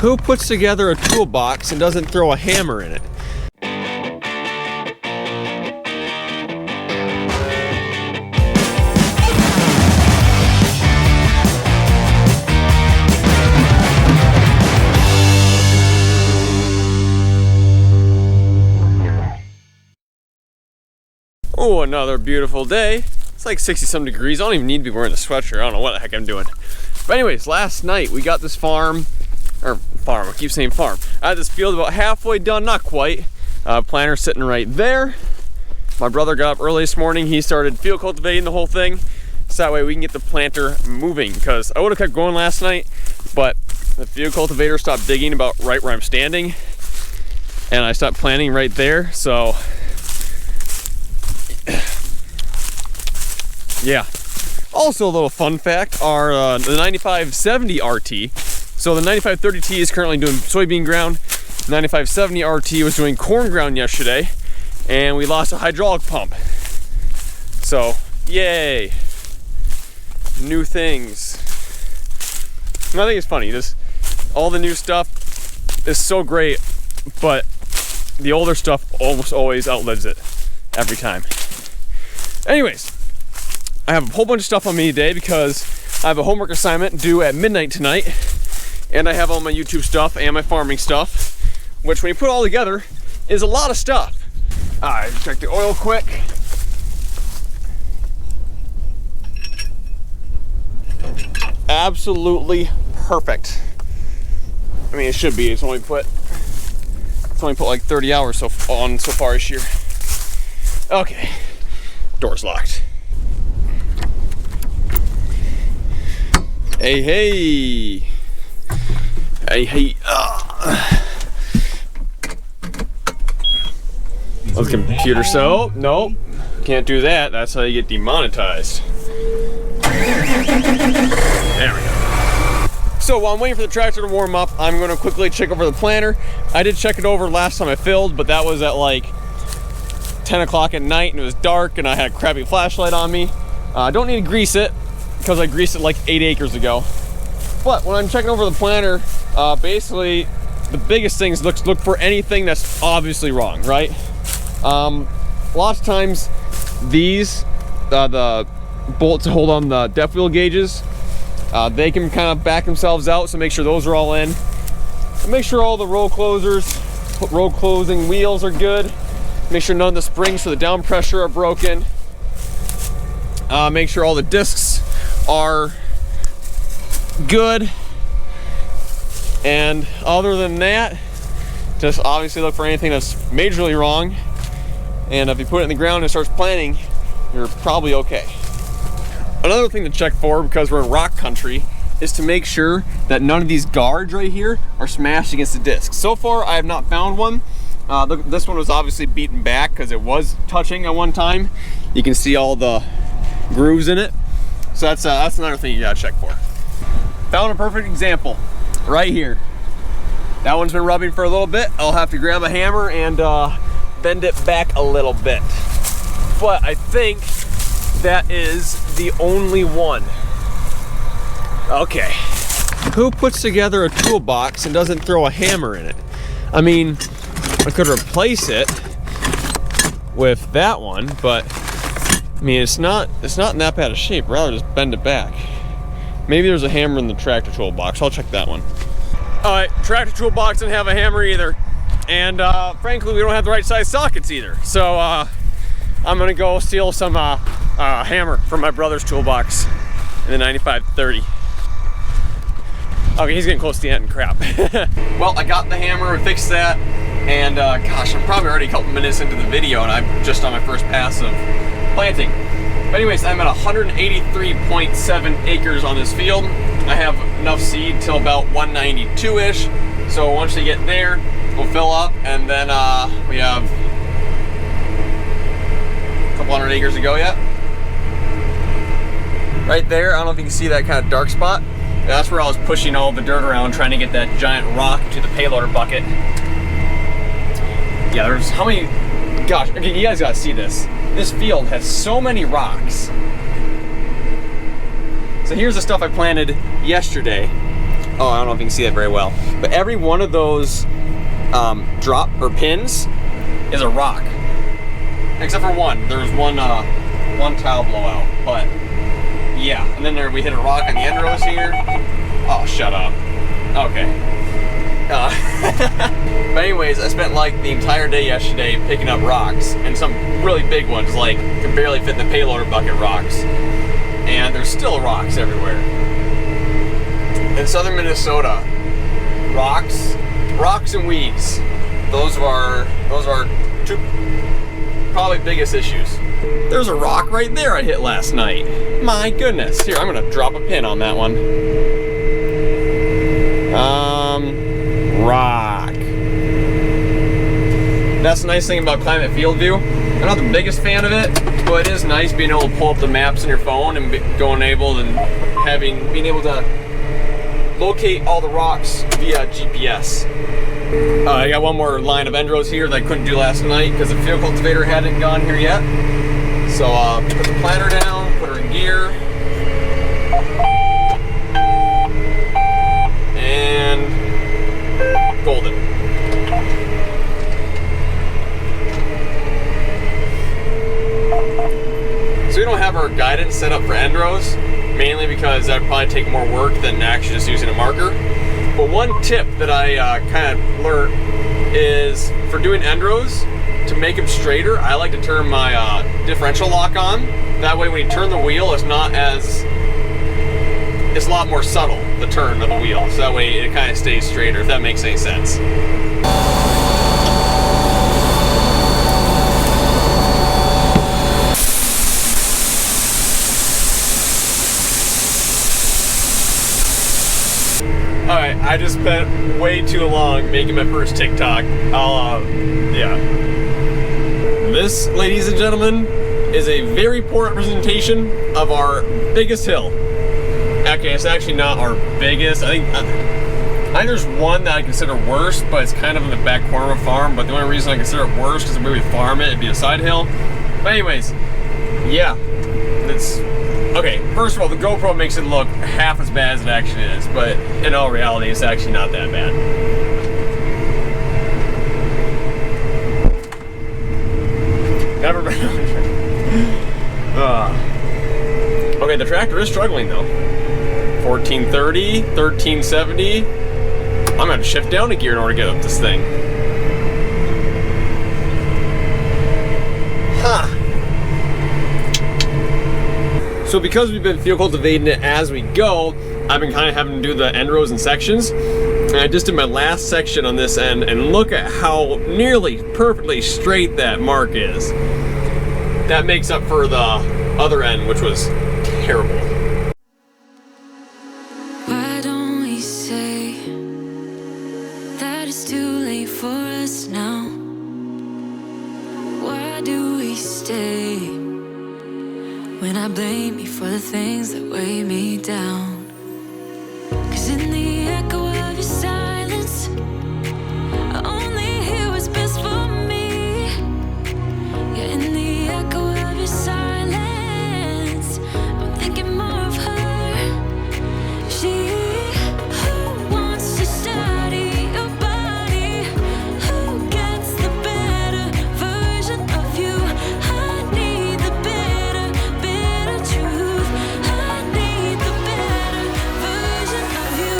Who puts together a toolbox and doesn't throw a hammer in it? Oh, another beautiful day. It's like 60-some degrees. I don't even need to be wearing a sweatshirt. I don't know what the heck I'm doing. But anyways, last night we got this farm, I keep saying farm. I had this field about halfway done, not quite. Planter sitting right there. My brother got up early this morning. He started field cultivating the whole thing. So that way we can get the planter moving, because I would have kept going last night, but the field cultivator stopped digging about right where I'm standing. And I stopped planting right there, so yeah. Also, a little fun fact are the 9570 RT. So the 9530T is currently doing soybean ground. 9570 RT was doing corn ground yesterday, and we lost a hydraulic pump. So, yay. New things. And I think it's funny, all the new stuff is so great, but the older stuff almost always outlives it every time. Anyways, I have a whole bunch of stuff on me today because I have a homework assignment due at midnight tonight, and I have all my YouTube stuff and my farming stuff, which when you put all together is a lot of stuff. Alright, check the oil quick. Absolutely perfect. I mean, it should be. It's only put like 30 hours so far this year. Okay, door's locked. Hey, hey. Hey, hey. Well, the computer, so, nope. Can't do that. That's how you get demonetized. There we go. So while I'm waiting for the tractor to warm up, I'm going to quickly check over the planter. I did check it over last time I filled, but that was at like 10 o'clock at night and it was dark and I had a crappy flashlight on me. I don't need to grease it because I greased it like 8 acres ago. But when I'm checking over the planter, basically the biggest thing is look for anything that's obviously wrong, right? Lots of times these, the bolts to hold on the depth wheel gauges, they can kind of back themselves out, so make sure those are all in. And make sure all the roll closing wheels are good. Make sure none of the springs for the down pressure are broken. Make sure all the discs are good. And other than that, just obviously look for anything that's majorly wrong. And if you put it in the ground and it starts planting, you're probably okay. Another thing to check for, because we're in rock country, is to make sure that none of these guards right here are smashed against the disc. So far, I have not found one. This one was obviously beaten back because it was touching at one time. You can see all the grooves in it. So that's another thing you gotta check for. Found a perfect example right here. That one's been rubbing for a little bit. I'll have to grab a hammer and bend it back a little bit. But I think that is the only one. Okay. Who puts together a toolbox and doesn't throw a hammer in it? I mean, I could replace it with that one, but I mean, it's not in that bad a shape. Rather just bend it back. Maybe there's a hammer in the tractor toolbox. I'll check that one. All right, tractor toolbox didn't have a hammer either. And frankly, we don't have the right size sockets either. So I'm gonna go steal some hammer from my brother's toolbox in the 9530. Okay, he's getting close to the end, crap. Well, I got the hammer and fixed that. And gosh, I'm probably already a couple minutes into the video and I'm just on my first pass of planting. But anyways, I'm at 183.7 acres on this field. I have enough seed till about 192-ish. So once we get there, we'll fill up, and then we have a couple hundred acres to go yet. Right there, I don't know if you can see that kind of dark spot. That's where I was pushing all the dirt around, trying to get that giant rock to the payloader bucket. Yeah, there's how many, gosh, okay, you guys gotta see this. This field has so many rocks. So here's the stuff I planted yesterday. I don't know if you can see that very well, but every one of those drop or pins is a rock, except for one. There's one towel blowout, but yeah. And then we hit a rock on the end rows here. Oh, shut up. Okay. But anyways, I spent like the entire day yesterday picking up rocks, and some really big ones, like could barely fit in the payloader bucket rocks. And there's still rocks everywhere. In southern Minnesota, rocks and weeds. Those are two probably biggest issues. There's a rock right there I hit last night. My goodness. Here, I'm gonna drop a pin on that one. Rock. That's the nice thing about Climate Field View. I'm not the biggest fan of it, but it is nice being able to pull up the maps on your phone and being able to locate all the rocks via GPS. I got one more line of end rows here that I couldn't do last night because the field cultivator hadn't gone here yet. So put the planter down, put her in gear, and golden. So we don't have our guidance set up for end rows, mainly because that'd probably take more work than actually just using a marker. But one tip that I kind of learned is for doing end rows, to make them straighter, I like to turn my differential lock on. That way when you turn the wheel, it's a lot more subtle, the turn of the wheel. So that way it kind of stays straighter, if that makes any sense. Alright, I just spent way too long making my first TikTok. Yeah. This, ladies and gentlemen, is a very poor representation of our biggest hill. Okay, it's actually not our biggest. I think there's one that I consider worse, but it's kind of in the back corner of a farm. But the only reason I consider it worse is the way we farm it, it'd be a side hill. But anyways, yeah, it's okay. First of all, the GoPro makes it look half as bad as it actually is, but in all reality, it's actually not that bad. Never been. Okay, the tractor is struggling though. 1430, 1370. I'm gonna have to shift down a gear in order to get up this thing. Huh. So because we've been field cultivating it as we go, I've been kind of having to do the end rows in sections. And I just did my last section on this end, and look at how nearly perfectly straight that mark is. That makes up for the other end, which was terrible. Why don't we say that it's too late for us now? Why do we stay when I blame you for the things that weigh me down? 'Cause in the echo of your silence, I only hear what's best for me. Yeah, in the echo of your silence, I'm thinking more of her. She who wants to study your body, who gets the better version of you. I need the better truth. I need the better version of you.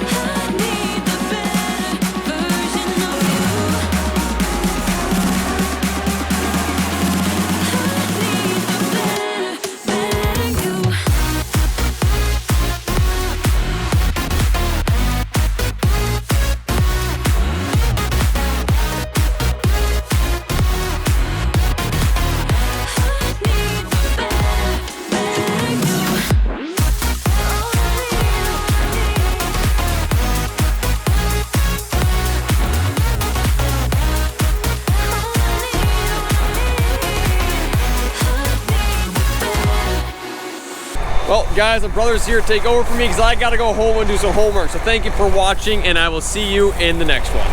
I need the better version of you. Well, guys, my brother's here to take over for me because I gotta go home and do some homework. So thank you for watching, and I will see you in the next one.